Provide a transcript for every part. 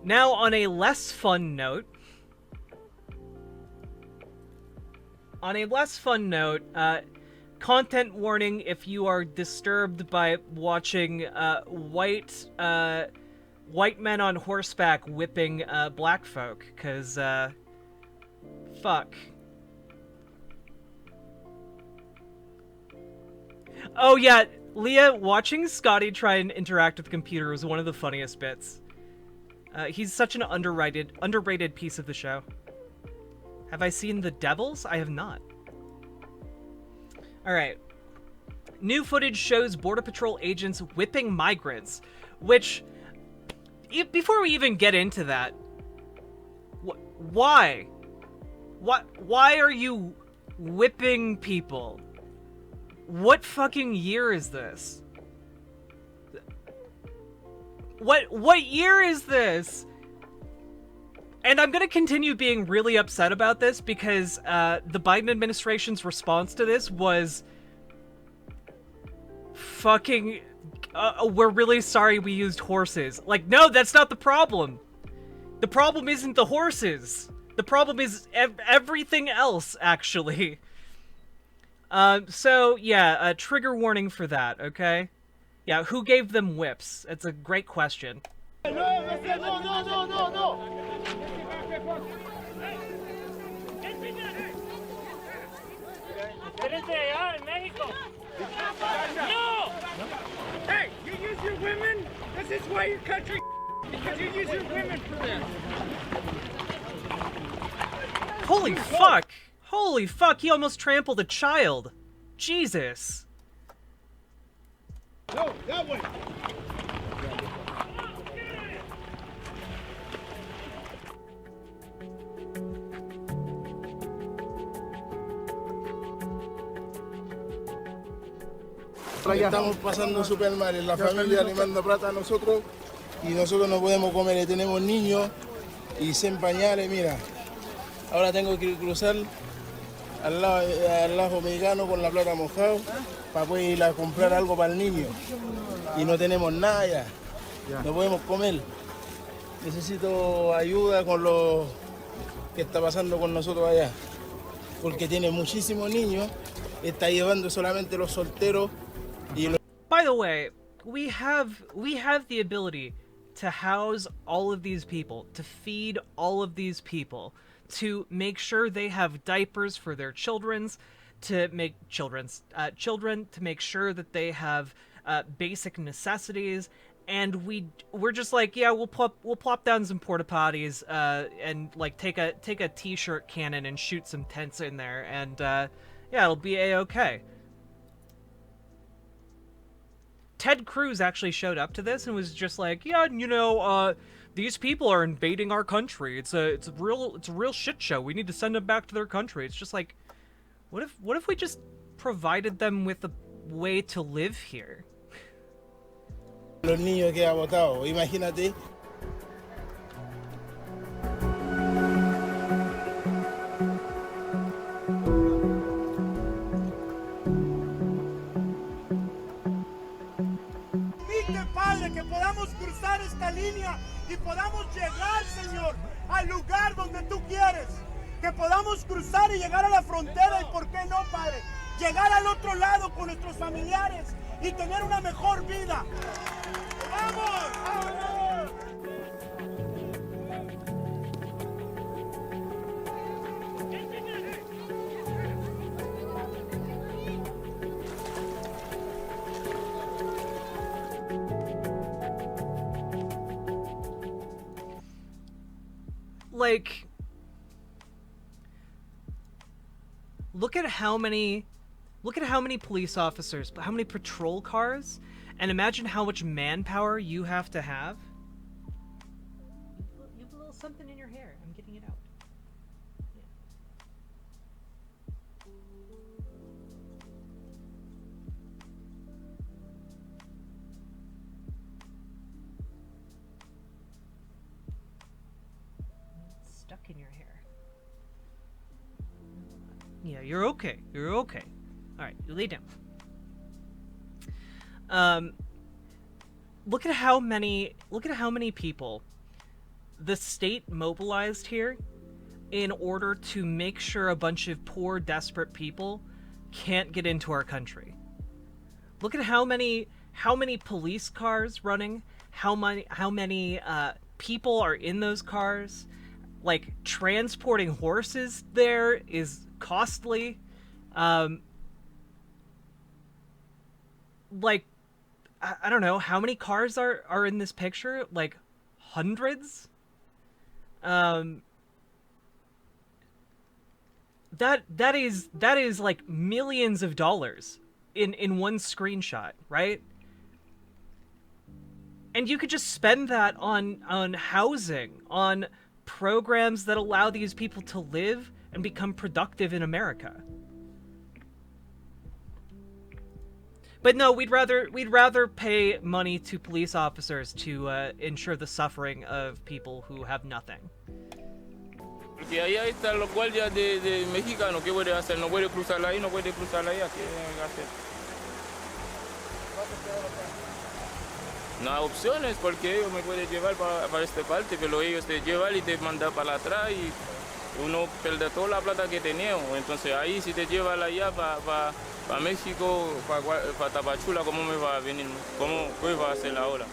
Now, on a less fun note, content warning if you are disturbed by watching white men on horseback whipping black folk, because fuck. Oh yeah, Leah, watching Scotty try and interact with the computer was one of the funniest bits. He's such an underrated piece of the show. Have I seen The Devils? I have not. Alright. New footage shows Border Patrol agents whipping migrants, which, before we even get into that, why? Why are you whipping people? What fucking year is this? What year is this? And I'm gonna continue being really upset about this because the Biden administration's response to this was fucking, we're really sorry we used horses. Like, no, that's not the problem. The problem isn't the horses. The problem is everything else, actually. So, yeah, a trigger warning for that, okay? Yeah, who gave them whips? That's a great question. No. No! Hey, you use your women? This is why your country because you use your women for this. Holy fuck! Holy fuck, he almost trampled a child. Jesus. No, that way. Estamos pasando súper mal, la familia le manda plata a nosotros y nosotros no podemos comer, tenemos niños y sin pañales, mira. Ahora tengo que cruzar al lado mexicano con la plata mojada para poder ir a comprar algo para el niño y no tenemos nada ya, no podemos comer. Necesito ayuda con lo que está pasando con nosotros allá, porque tiene muchísimos niños, está llevando solamente los solteros. By the way, we have the ability to house all of these people, to feed all of these people, to make sure they have diapers for their children, to make children to make sure that they have basic necessities, and we're just like, yeah, we'll plop down some porta potties and like take a t-shirt cannon and shoot some tents in there, and yeah, it'll be a-okay. Ted Cruz actually showed up to this and was just like, yeah, you know, these people are invading our country. It's a real shit show. We need to send them back to their country. It's just like, what if we just provided them with a way to live here? Los niños que ha votado, imagínate. Que podamos cruzar esta línea y podamos llegar, Señor, al lugar donde tú quieres. Que podamos cruzar y llegar a la frontera y, ¿por qué no, Padre? Llegar al otro lado con nuestros familiares y tener una mejor vida. ¡Vamos! ¡Vamos! Like, look at how many police officers, how many patrol cars, and imagine how much manpower you have to have. You have a little something in your hair. I'm getting it out. Stuck in your hair. Yeah, you're okay. You're okay. Alright, you lay down. Look at how many people the state mobilized here in order to make sure a bunch of poor, desperate people can't get into our country. Look at how many police cars running, how many people are in those cars. Like, transporting horses there is costly. Like, I don't know, how many cars are in this picture? Like, hundreds? That is like millions of dollars in one screenshot, right? And you could just spend that on housing, on programs that allow these people to live and become productive in America. But no, we'd rather pay money to police officers to ensure the suffering of people who have nothing. Porque ahí están los guardias de mexicanos, ¿qué puede hacer? No puede cruzar ahí, no puede cruzar allá, ¿qué van a hacer? No hay opciones porque ellos me pueden llevar para esta parte, pero ellos te llevan y te mandan para atrás y uno pierde toda la plata que tenía. Entonces ahí si te llevan allá para México, para Tapachula, ¿cómo me va a venir? ¿Qué va a hacer ahora?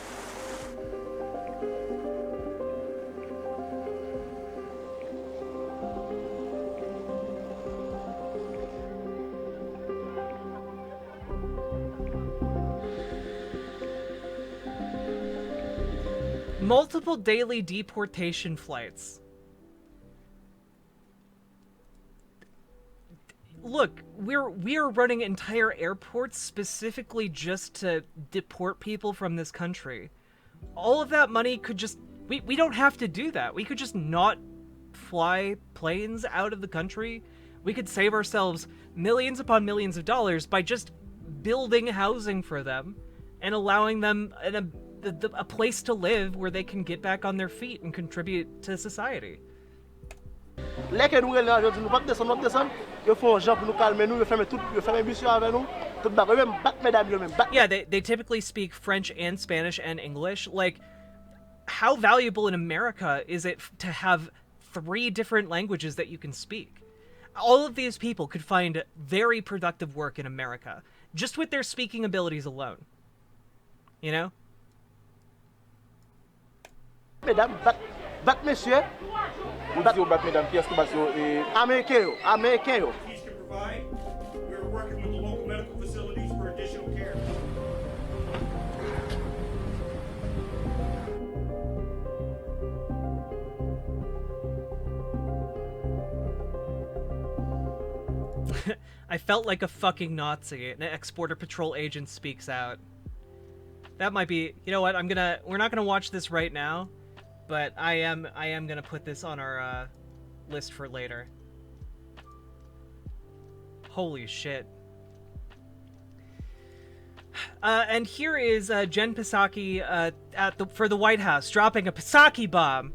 Multiple daily deportation flights. Look, we are running entire airports specifically just to deport people from this country. All of that money could just... We don't have to do that. We could just not fly planes out of the country. We could save ourselves millions upon millions of dollars by just building housing for them and allowing them a place to live where they can get back on their feet and contribute to society. Yeah, they typically speak French and Spanish and English. Like, how valuable in America is it to have 3 different languages that you can speak? All of these people could find very productive work in America, just with their speaking abilities alone. You know? Mesdames, monsieur. Américain. Keys can provide. We're working with the local medical facilities for additional care. I felt like a fucking Nazi. An exporter patrol agent speaks out. That might be... You know what? We're not gonna watch this right now, but I am gonna put this on our list for later. Holy shit. And here is Jen Psaki for the White House, dropping a Psaki bomb.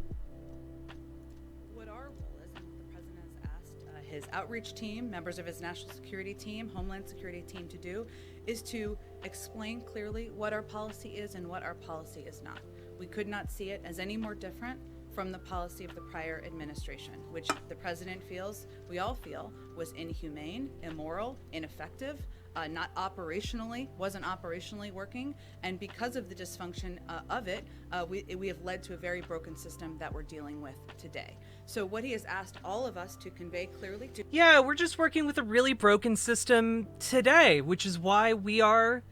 What our role is, and the president has asked his outreach team, members of his national security team, homeland security team to do, is to explain clearly what our policy is and what our policy is not. We could not see it as any more different from the policy of the prior administration, which the president feels, we all feel, was inhumane, immoral, ineffective, wasn't operationally working, and because of the dysfunction of it, we have led to a very broken system that we're dealing with today. So what he has asked all of us to convey clearly to... Yeah, we're just working with a really broken system today, which is why we are,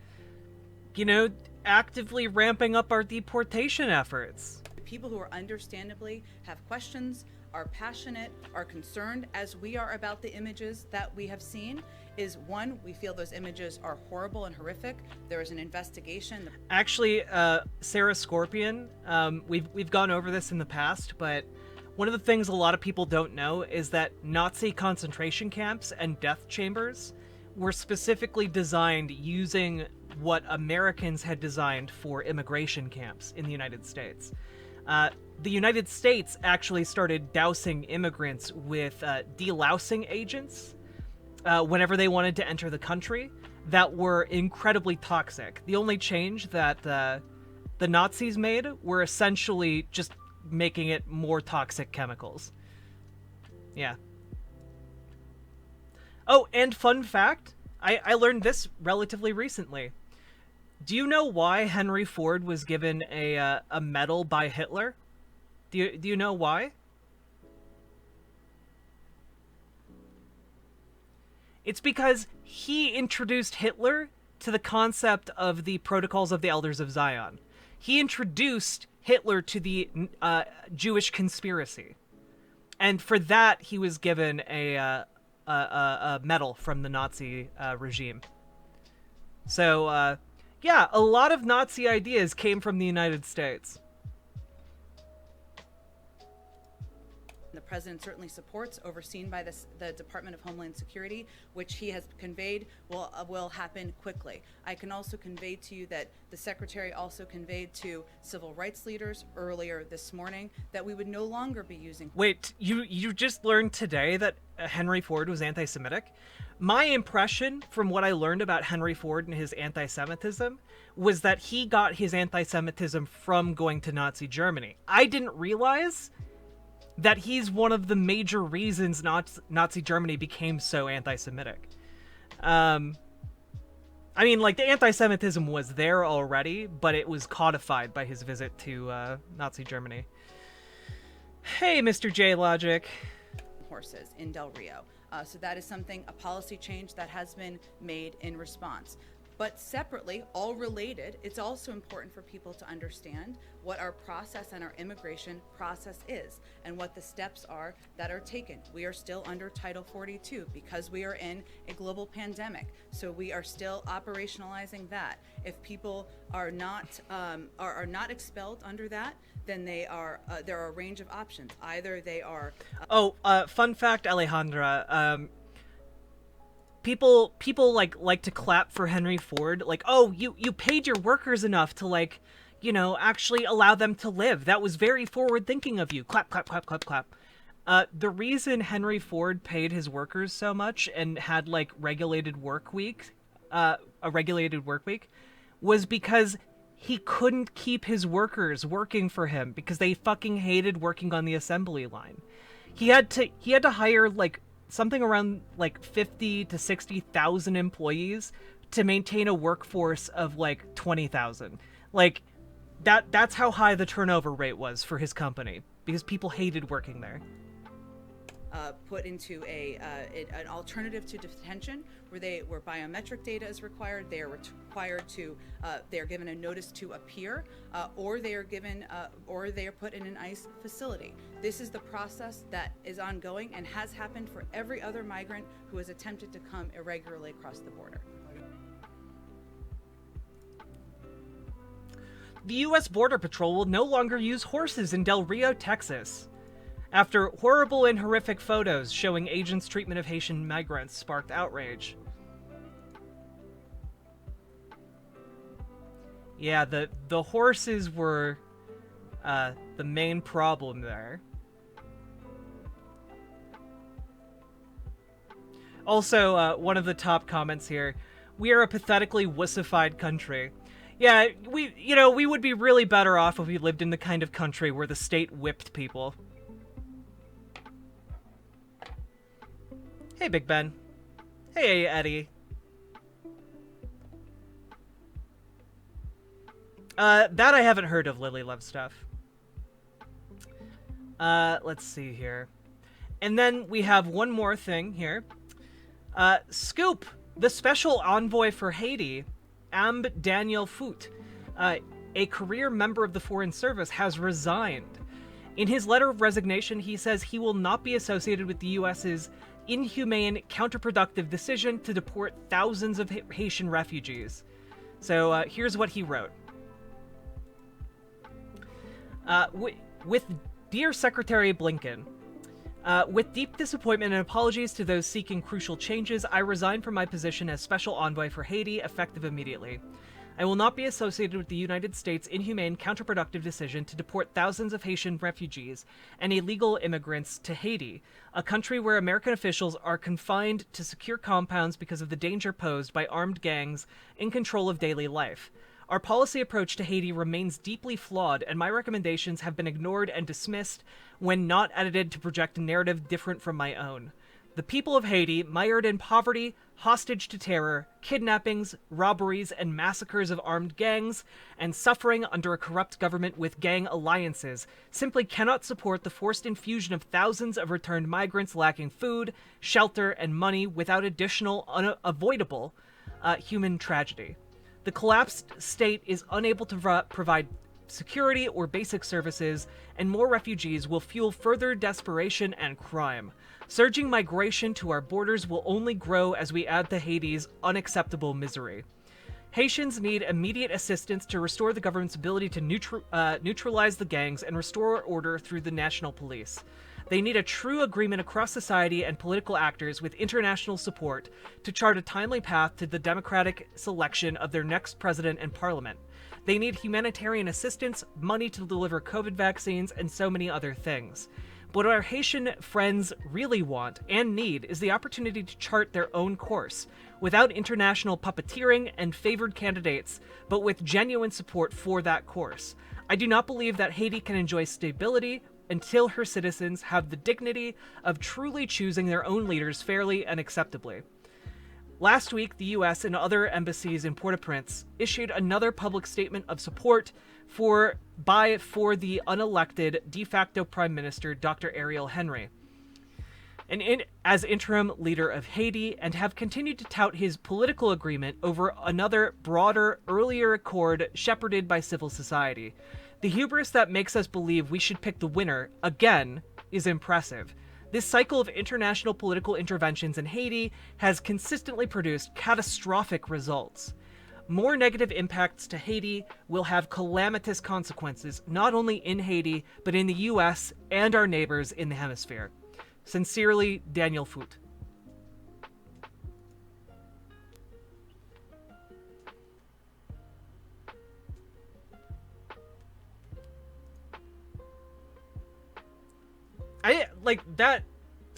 actively ramping up our deportation efforts. People who are understandably have questions, are passionate, are concerned, as we are about the images that we have seen, is one, we feel those images are horrible and horrific. There is an investigation. Actually, Sarah Scorpion, we've gone over this in the past, but one of the things a lot of people don't know is that Nazi concentration camps and death chambers were specifically designed using what Americans had designed for immigration camps in the United States. The United States actually started dousing immigrants with delousing agents whenever they wanted to enter the country that were incredibly toxic. The only change that the Nazis made were essentially just making it more toxic chemicals. Yeah. Oh, and fun fact, I learned this relatively recently. Do you know why Henry Ford was given a medal by Hitler? Do you know why? It's because he introduced Hitler to the concept of the Protocols of the Elders of Zion. He introduced Hitler to the Jewish conspiracy, and for that he was given a medal from the Nazi regime. So, yeah, a lot of Nazi ideas came from the United States. The president certainly supports, overseen by the Department of Homeland Security, which he has conveyed will happen quickly. I can also convey to you that the secretary also conveyed to civil rights leaders earlier this morning that we would no longer be using. Wait, you just learned today that Henry Ford was anti-Semitic? My impression from what I learned about Henry Ford and his anti-Semitism was that he got his anti-Semitism from going to Nazi Germany. I didn't realize that he's one of the major reasons Nazi Germany became so anti-Semitic. I mean, like, the anti-Semitism was there already, but it was codified by his visit to Nazi Germany. Hey, Mr. J Logic. Horses in Del Rio. So that is something, a policy change that has been made in response. But separately, all related, it's also important for people to understand what our process and our immigration process is and what the steps are that are taken. We are still under Title 42 because we are in a global pandemic. So we are still operationalizing that. If people are not expelled under that, then they are there are a range of options. Either they are fun fact, Alejandra, people like to clap for Henry Ford, like, oh, you paid your workers enough to, like, you know, actually allow them to live. That was very forward thinking of you. Clap, clap, clap, clap, clap. The reason Henry Ford paid his workers so much and had, like, a regulated work week, was because he couldn't keep his workers working for him because they fucking hated working on the assembly line. He had to hire, like, something around, like, 50 to 60,000 employees to maintain a workforce of, like, 20,000. Like, that's how high the turnover rate was for his company, because people hated working there. Put into an alternative to detention where biometric data is required. They are required to they are given a notice to appear, or they are put in an ICE facility. This is the process that is ongoing and has happened for every other migrant who has attempted to come irregularly across the border. The U.S. Border Patrol will no longer use horses in Del Rio, Texas, after horrible and horrific photos showing agents' treatment of Haitian migrants sparked outrage. Yeah, the horses were the main problem there. Also, one of the top comments here, we are a pathetically wussified country. Yeah, we would be really better off if we lived in the kind of country where the state whipped people. Hey, Big Ben. Hey, Eddie. That I haven't heard of, Lily Love Stuff. Let's see here. And then we have one more thing here. Scoop, the special envoy for Haiti, Amb Daniel Foot, a career member of the Foreign Service, has resigned. In his letter of resignation, he says he will not be associated with the U.S.'s inhumane, counterproductive decision to deport thousands of Haitian refugees. So here's what he wrote. With Dear Secretary Blinken, with deep disappointment and apologies to those seeking crucial changes, I resign from my position as Special Envoy for Haiti, effective immediately. I will not be associated with the United States' inhumane, counterproductive decision to deport thousands of Haitian refugees and illegal immigrants to Haiti, a country where American officials are confined to secure compounds because of the danger posed by armed gangs in control of daily life. Our policy approach to Haiti remains deeply flawed, and my recommendations have been ignored and dismissed when not edited to project a narrative different from my own. The people of Haiti, mired in poverty, hostage to terror, kidnappings, robberies, and massacres of armed gangs, and suffering under a corrupt government with gang alliances, simply cannot support the forced infusion of thousands of returned migrants lacking food, shelter, and money without additional unavoidable human tragedy. The collapsed state is unable to provide security or basic services, and more refugees will fuel further desperation and crime. Surging migration to our borders will only grow as we add to Haiti's unacceptable misery. Haitians need immediate assistance to restore the government's ability to neutralize the gangs and restore order through the national police. They need a true agreement across society and political actors with international support to chart a timely path to the democratic selection of their next president and parliament. They need humanitarian assistance, money to deliver COVID vaccines, and so many other things. What our Haitian friends really want and need is the opportunity to chart their own course, without international puppeteering and favored candidates, but with genuine support for that course. I do not believe that Haiti can enjoy stability until her citizens have the dignity of truly choosing their own leaders fairly and acceptably. Last week, the U.S. and other embassies in Port-au-Prince issued another public statement of support for the unelected de facto Prime Minister, Dr. Ariel Henry, as interim leader of Haiti, and have continued to tout his political agreement over another broader, earlier accord shepherded by civil society. The hubris that makes us believe we should pick the winner, again, is impressive. This cycle of international political interventions in Haiti has consistently produced catastrophic results. More negative impacts to Haiti will have calamitous consequences, not only in Haiti, but in the US and our neighbors in the hemisphere. Sincerely, Daniel Foot.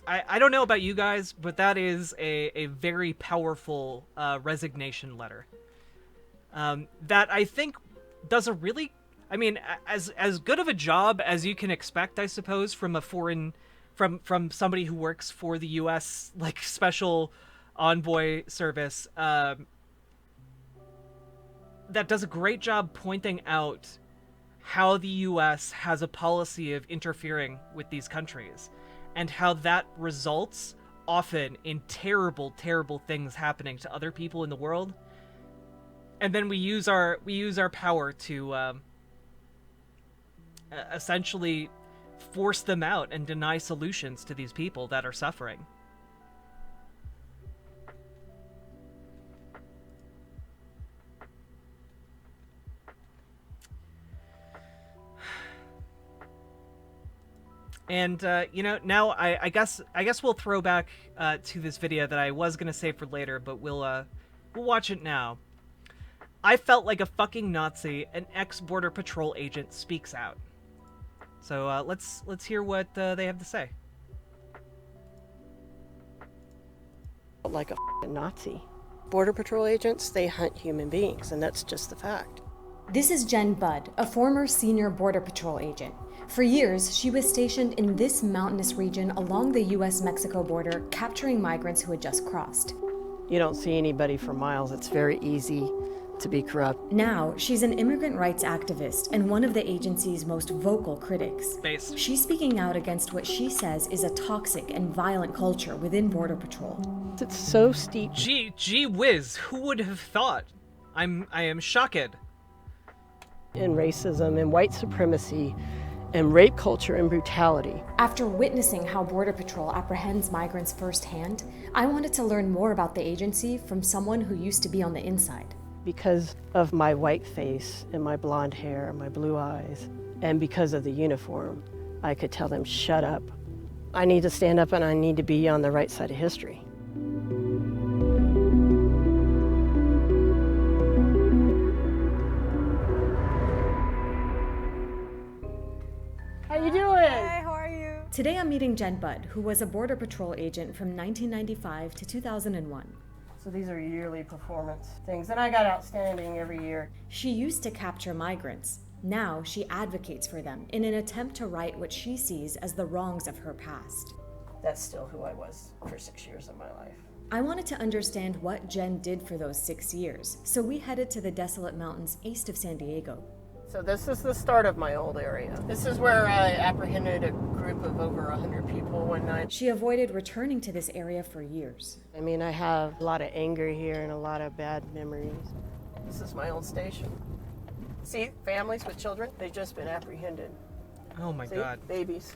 I don't know about you guys, but that is a very powerful resignation letter. That I think does a really, I mean, as good of a job as you can expect, I suppose, from a foreign, from somebody who works for the U.S. like special envoy service. That does a great job pointing out how the U.S. has a policy of interfering with these countries, and how that results often in terrible, terrible things happening to other people in the world. And then we use our power to essentially force them out and deny solutions to these people that are suffering. And now I guess we'll throw back to this video that I was gonna save for later, but we'll watch it now. I felt like a fucking Nazi. An ex-Border Patrol agent speaks out. So let's hear what they have to say. Like a fucking Nazi. Border Patrol agents, they hunt human beings, and that's just the fact. This is Jen Budd, a former senior Border Patrol agent. For years, she was stationed in this mountainous region along the U.S.-Mexico border, capturing migrants who had just crossed. You don't see anybody for miles. It's very easy to be corrupt. Now, she's an immigrant rights activist and one of the agency's most vocal critics. Based. She's speaking out against what she says is a toxic and violent culture within Border Patrol. It's so steep. Gee whiz, who would have thought? I am shocked. In racism and white supremacy and rape culture and brutality. After witnessing how Border Patrol apprehends migrants firsthand, I wanted to learn more about the agency from someone who used to be on the inside. Because of my white face and my blonde hair and my blue eyes, and because of the uniform, I could tell them, shut up. I need to stand up and I need to be on the right side of history. How you doing? Hey, how are you? Today I'm meeting Jen Budd, who was a Border Patrol agent from 1995 to 2001. So these are yearly performance things, and I got outstanding every year. She used to capture migrants. Now she advocates for them in an attempt to right what she sees as the wrongs of her past. That's still who I was for 6 years of my life. I wanted to understand what Jen did for those 6 years, so we headed to the desolate mountains east of San Diego. So this is the start of my old area. This is where I apprehended a group of over 100 people one night. She avoided returning to this area for years. I mean, I have a lot of anger here and a lot of bad memories. This is my old station. See, families with children, they've just been apprehended. Oh my See? God. Babies.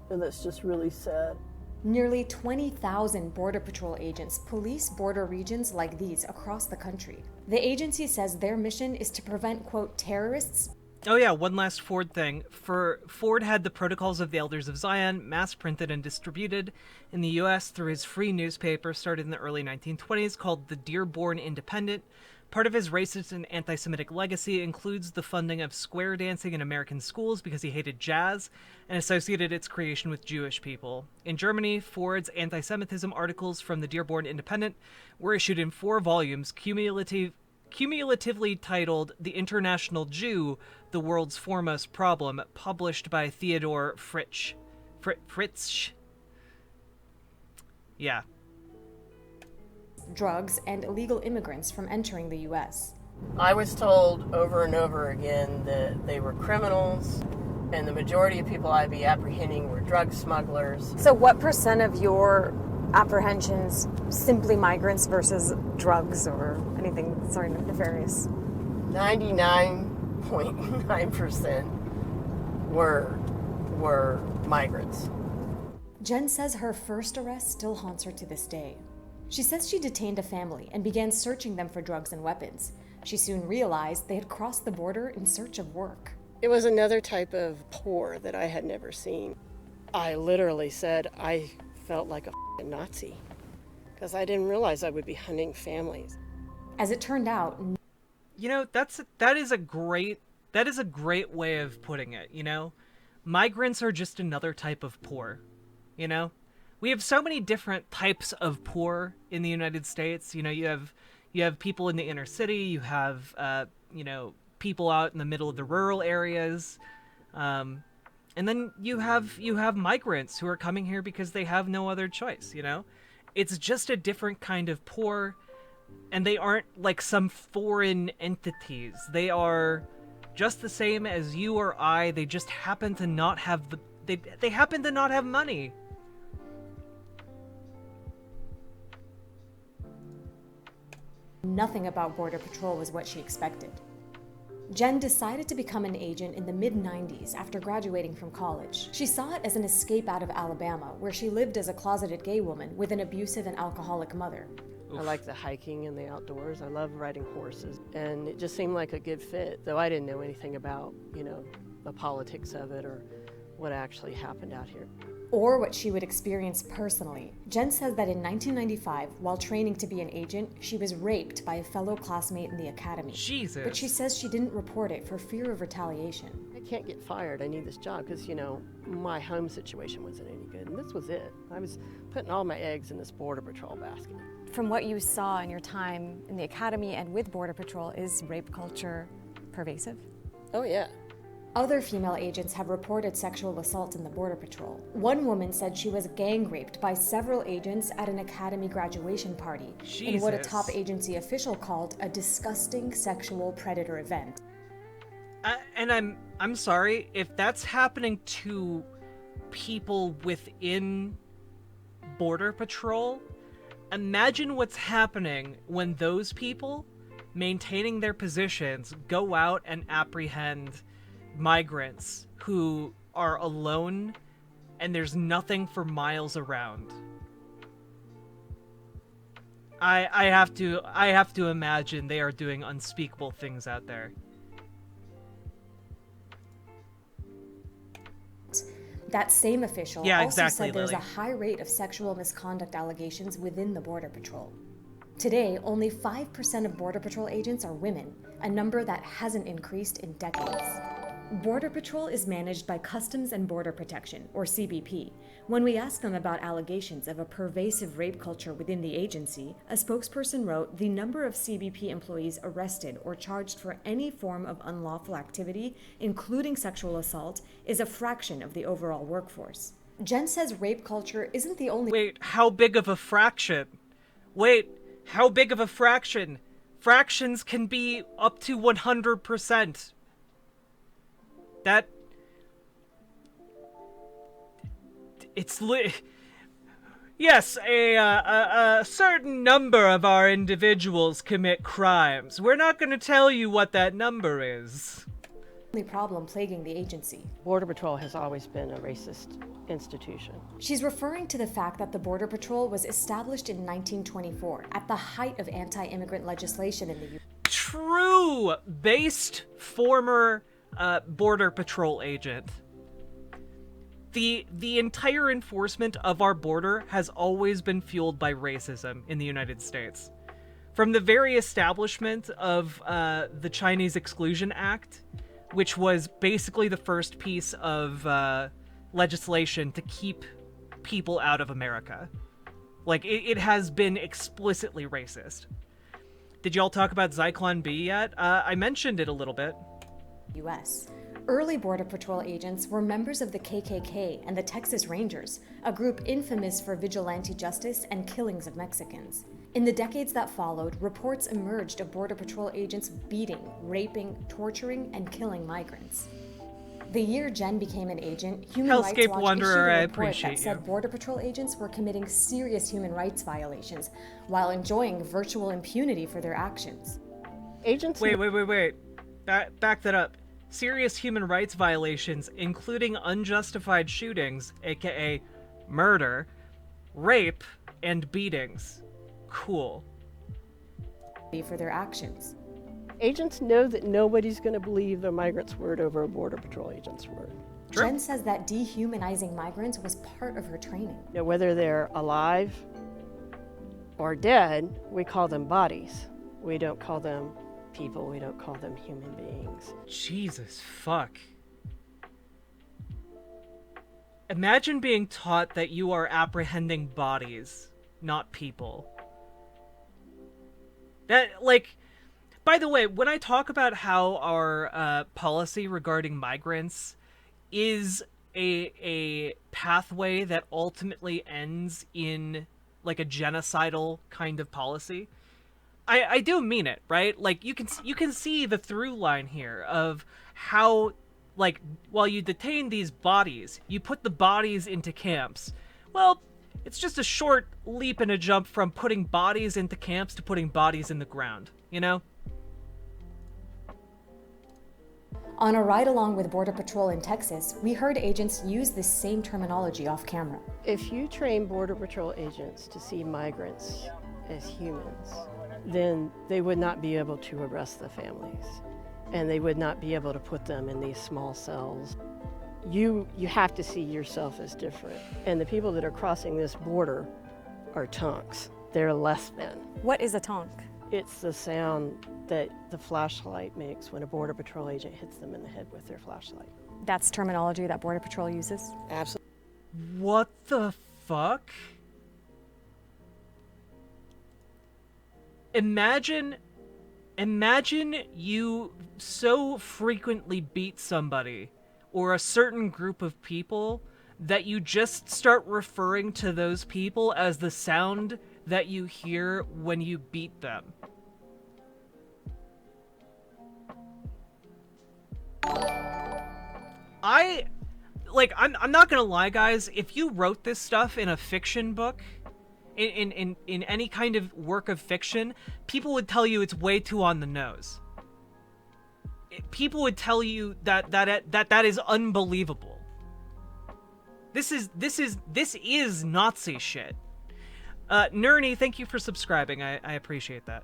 And that's just really sad. Nearly 20,000 Border Patrol agents police border regions like these across the country. The agency says their mission is to prevent, quote, terrorists. Oh yeah, one last Ford thing. Ford had the Protocols of the Elders of Zion mass printed and distributed in the US through his free newspaper started in the early 1920s called the Dearborn Independent. Part of his racist and anti-Semitic legacy includes the funding of square dancing in American schools because he hated jazz and associated its creation with Jewish people. In Germany, Ford's anti-Semitism articles from the Dearborn Independent were issued in 4 volumes, cumulatively titled The International Jew, the World's Foremost Problem, published by Theodor Fritsch. Fritsch? Yeah. Drugs and illegal immigrants from entering the U.S. I was told over and over again that they were criminals, and the majority of people I'd be apprehending were drug smugglers. So what percent of your apprehensions simply migrants versus drugs or anything sort of nefarious? 99.9% were migrants. Jen says her first arrest still haunts her to this day. She says she detained a family and began searching them for drugs and weapons. She soon realized they had crossed the border in search of work. It was another type of poor that I had never seen. I literally said I felt like a Nazi because I didn't realize I would be hunting families. As it turned out, You know, that is a great way of putting it, you know? Migrants are just another type of poor, you know? We have so many different types of poor in the United States. You know, you have people in the inner city, you have people out in the middle of the rural areas. And then you have migrants who are coming here because they have no other choice, you know? It's just a different kind of poor, and they aren't like some foreign entities. They are just the same as you or I. They just happen to not have they happen to not have money. nothing about Border Patrol was what she expected. Jen decided to become an agent in the mid-90s after graduating from college. She saw it as an escape out of Alabama, where she lived as a closeted gay woman with an abusive and alcoholic mother. I like the hiking and the outdoors. I love riding horses. And it just seemed like a good fit, though I didn't know anything about, the politics of it or what actually happened out here. Or what she would experience personally. Jen says that in 1995, while training to be an agent, she was raped by a fellow classmate in the academy. Jesus. But she says she didn't report it for fear of retaliation. I can't get fired. I need this job because, my home situation wasn't any good. And this was it. I was putting all my eggs in this Border Patrol basket. From what you saw in your time in the academy and with Border Patrol, is rape culture pervasive? Oh, yeah. Other female agents have reported sexual assault in the Border Patrol. One woman said she was gang raped by several agents at an academy graduation party in what a top agency official called a disgusting sexual predator event. And I'm sorry, if that's happening to people within Border Patrol, imagine what's happening when those people, maintaining their positions, go out and apprehend migrants who are alone and there's nothing for miles around. I have to imagine they are doing unspeakable things out there. That same official said there's Lily. a high rate of sexual misconduct allegations within the Border Patrol. Today, only 5% of Border Patrol agents are women, a number that hasn't increased in decades. Border Patrol is managed by Customs and Border Protection, or CBP. When we asked them about allegations of a pervasive rape culture within the agency, a spokesperson wrote, "The number of CBP employees arrested or charged for any form of unlawful activity, including sexual assault, is a fraction of the overall workforce." Jen says rape culture isn't the only— Wait, how big of a fraction? Wait, how big of a fraction? Fractions can be up to 100%. Yes, a certain number of our individuals commit crimes. We're not going to tell you what that number is. Only problem plaguing the agency. Border Patrol has always been a racist institution. She's referring to the fact that the Border Patrol was established in 1924, at the height of anti-immigrant legislation in the U.S. True! Based former Border Patrol agent. The entire enforcement of our border has always been fueled by racism in the United States. From the very establishment of the Chinese Exclusion Act, which was basically the first piece of legislation to keep people out of America. Like, it has been explicitly racist. Did y'all talk about Zyklon B yet? I mentioned it a little bit. U.S. Early Border Patrol agents were members of the KKK and the Texas Rangers, a group infamous for vigilante justice and killings of Mexicans. In the decades that followed, reports emerged of Border Patrol agents beating, raping, torturing, and killing migrants. The year Jen became an agent, Human Rights Watch issued a report that said Border Patrol agents were committing serious human rights violations while enjoying virtual impunity for their actions. Agents— Wait. Back that up. Serious human rights violations, including unjustified shootings, aka murder, rape, and beatings. Cool. For their actions. Agents know that nobody's going to believe the migrant's word over a Border Patrol agent's word. True. Jen says that dehumanizing migrants was part of her training. Now, whether they're alive or dead, we call them bodies. We don't call them people. We don't call them human beings. Jesus fuck. Imagine being taught that you are apprehending bodies, not people. That, like... By the way, when I talk about how our policy regarding migrants is a pathway that ultimately ends in, like, a genocidal kind of policy, I do mean it, right? Like, you can see the through line here of how, like, while you detain these bodies, you put the bodies into camps. Well, it's just a short leap and a jump from putting bodies into camps to putting bodies in the ground, you know? On a ride-along with Border Patrol in Texas, we heard agents use this same terminology off camera. If you train Border Patrol agents to see migrants as humans, then they would not be able to arrest the families, and they would not be able to put them in these small cells. You have to see yourself as different, and the people that are crossing this border are tonks. They're less than. What is a tonk? It's the sound that the flashlight makes when a Border Patrol agent hits them in the head with their flashlight. That's terminology that Border Patrol uses? Absolutely. What the fuck? Imagine you so frequently beat somebody or a certain group of people that you just start referring to those people as the sound that you hear when you beat them. I'm not gonna lie, guys, if you wrote this stuff in a fiction book, in any kind of work of fiction, people would tell you it's way too on the nose. People would tell you that is unbelievable. This is Nazi shit. Nerney, thank you for subscribing. I appreciate that.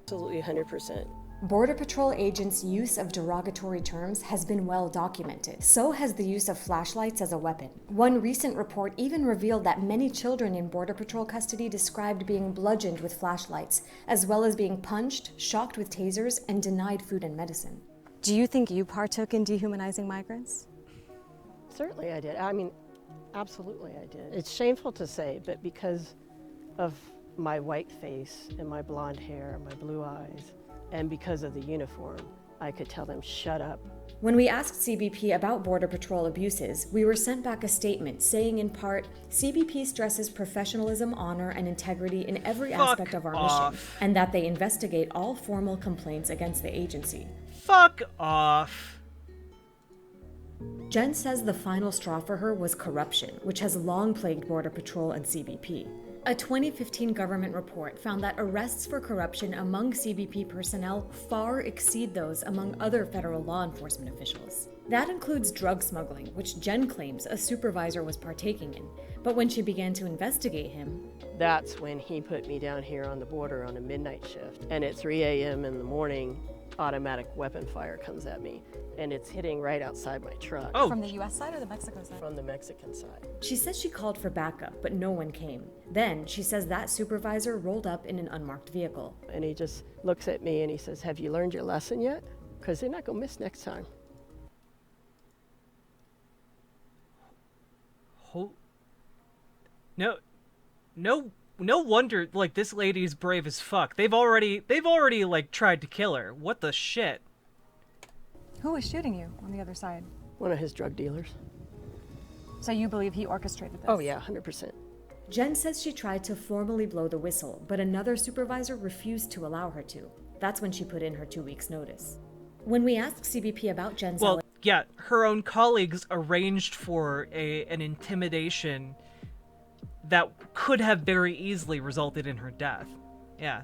Absolutely 100%. Border Patrol agents' use of derogatory terms has been well documented. So has the use of flashlights as a weapon. One recent report even revealed that many children in Border Patrol custody described being bludgeoned with flashlights, as well as being punched, shocked with tasers, and denied food and medicine. Do you think you partook in dehumanizing migrants? Certainly I did. I mean, absolutely I did. It's shameful to say, but because of my white face and my blonde hair and my blue eyes, and because of the uniform, I could tell them, shut up. When we asked CBP about Border Patrol abuses, we were sent back a statement saying in part, CBP stresses professionalism, honor, and integrity in every aspect of our mission, and that they investigate all formal complaints against the agency. Fuck off. Jen says the final straw for her was corruption, which has long plagued Border Patrol and CBP. A 2015 government report found that arrests for corruption among CBP personnel far exceed those among other federal law enforcement officials. That includes drug smuggling, which Jen claims a supervisor was partaking in. But when she began to investigate him, that's when he put me down here on the border on a midnight shift. And at 3 a.m. in the morning, automatic weapon fire comes at me, and it's hitting right outside my truck. Oh. From the US side or the Mexico side? From the Mexican side. She says she called for backup, but no one came. Then she says that supervisor rolled up in an unmarked vehicle. And he just looks at me and he says, have you learned your lesson yet? Because they're not going to miss next time. No wonder, like, this lady's brave as fuck. They've already, like, tried to kill her. What the shit? Who was shooting you on the other side? One of his drug dealers. So you believe he orchestrated this? Oh yeah, 100%. Jen says she tried to formally blow the whistle, but another supervisor refused to allow her to. That's when she put in her 2 weeks' notice. When we asked CBP about Jen's... Well, yeah, her own colleagues arranged for an intimidation that could have very easily resulted in her death. Yeah.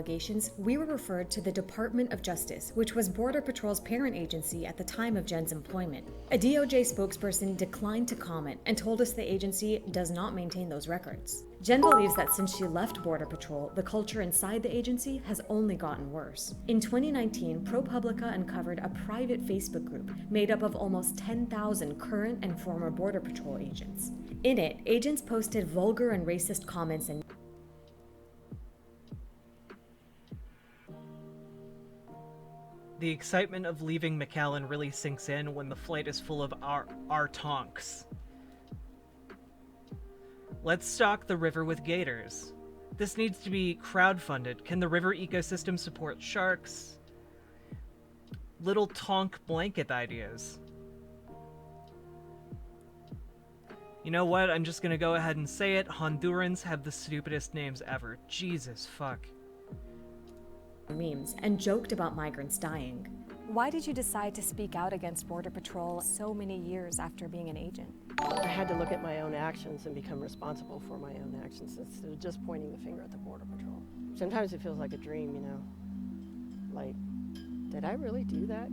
Allegations, we were referred to the Department of Justice, which was Border Patrol's parent agency at the time of Jen's employment. A DOJ spokesperson declined to comment and told us the agency does not maintain those records. Jen believes that since she left Border Patrol, the culture inside the agency has only gotten worse. In 2019, ProPublica uncovered a private Facebook group made up of almost 10,000 current and former Border Patrol agents. In it, agents posted vulgar and racist comments and the excitement of leaving McAllen really sinks in when the flight is full of our tonks. Let's stock the river with gators. This needs to be crowdfunded. Can the river ecosystem support sharks? Little tonk blanket ideas. You know what? I'm just gonna go ahead and say it. Hondurans have the stupidest names ever. Jesus fuck. Memes and joked about migrants dying. Why did you decide to speak out against Border Patrol so many years after being an agent? I had to look at my own actions and become responsible for my own actions instead of just pointing the finger at the Border Patrol. Sometimes it feels like a dream, you know? Like, did I really do that?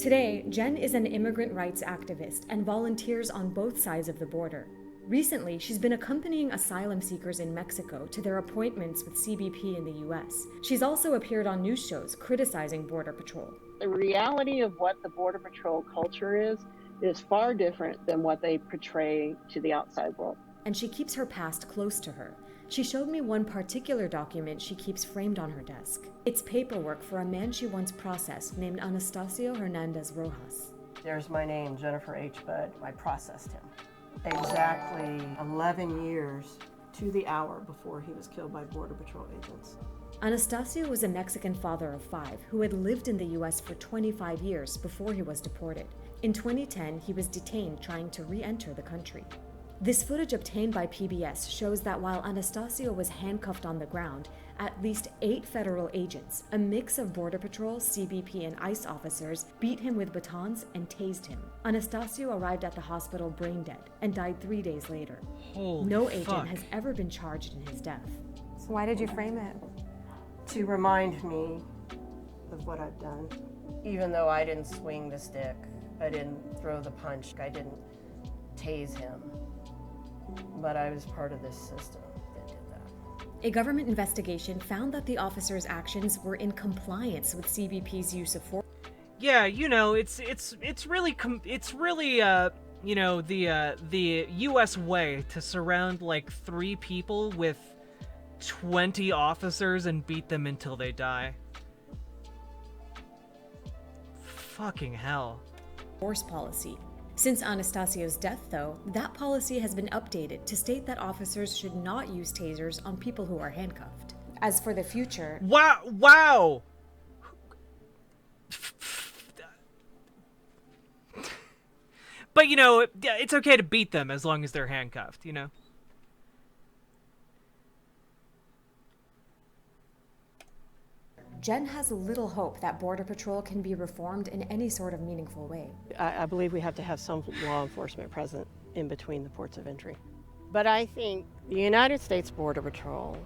Today, Jen is an immigrant rights activist and volunteers on both sides of the border. Recently, she's been accompanying asylum seekers in Mexico to their appointments with CBP in the US. She's also appeared on news shows criticizing Border Patrol. The reality of what the Border Patrol culture is far different than what they portray to the outside world. And she keeps her past close to her. She showed me one particular document she keeps framed on her desk. It's paperwork for a man she once processed named Anastasio Hernandez Rojas. There's my name, Jennifer H. Budd. I processed him. Exactly 11 years to the hour before he was killed by Border Patrol agents. Anastasio was a Mexican father of 5 who had lived in the US for 25 years before he was deported. In 2010, he was detained trying to re-enter the country. This footage obtained by PBS shows that while Anastasio was handcuffed on the ground, at least 8 federal agents, a mix of Border Patrol, CBP, and ICE officers, beat him with batons and tased him. Anastasio arrived at the hospital brain dead and died 3 days later. Holy No agent fuck. has ever been charged in his death. So why did you frame it? To remind me of what I've done. Even though I didn't swing the stick, I didn't throw the punch, I didn't tase him, but I was part of this system that did that. A government investigation found that the officers' actions were in compliance with CBP's use of force. Yeah, you know, it's really you know, the US way to surround like 3 people with 20 officers and beat them until they die. Fucking hell. Force policy. Since Anastasio's death, though, that policy has been updated to state that officers should not use tasers on people who are handcuffed. As for the future... Wow! But, you know, it's okay to beat them as long as they're handcuffed, you know? Jen has little hope that Border Patrol can be reformed in any sort of meaningful way. I believe we have to have some law enforcement present in between the ports of entry. But I think the United States Border Patrol,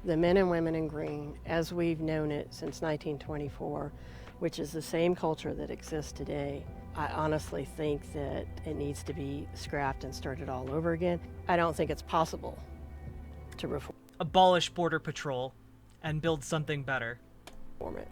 the men and women in green, as we've known it since 1924, which is the same culture that exists today, I honestly think that it needs to be scrapped and started all over again. I don't think it's possible to reform. Abolish Border Patrol and build something better. It.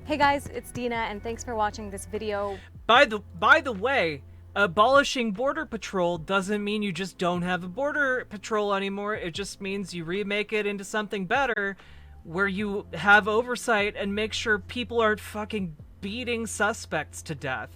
Hey guys, it's Dina, and thanks for watching this video. By the way, abolishing Border Patrol doesn't mean you just don't have a Border Patrol anymore. It just means you remake it into something better, where you have oversight and make sure people aren't fucking beating suspects to death.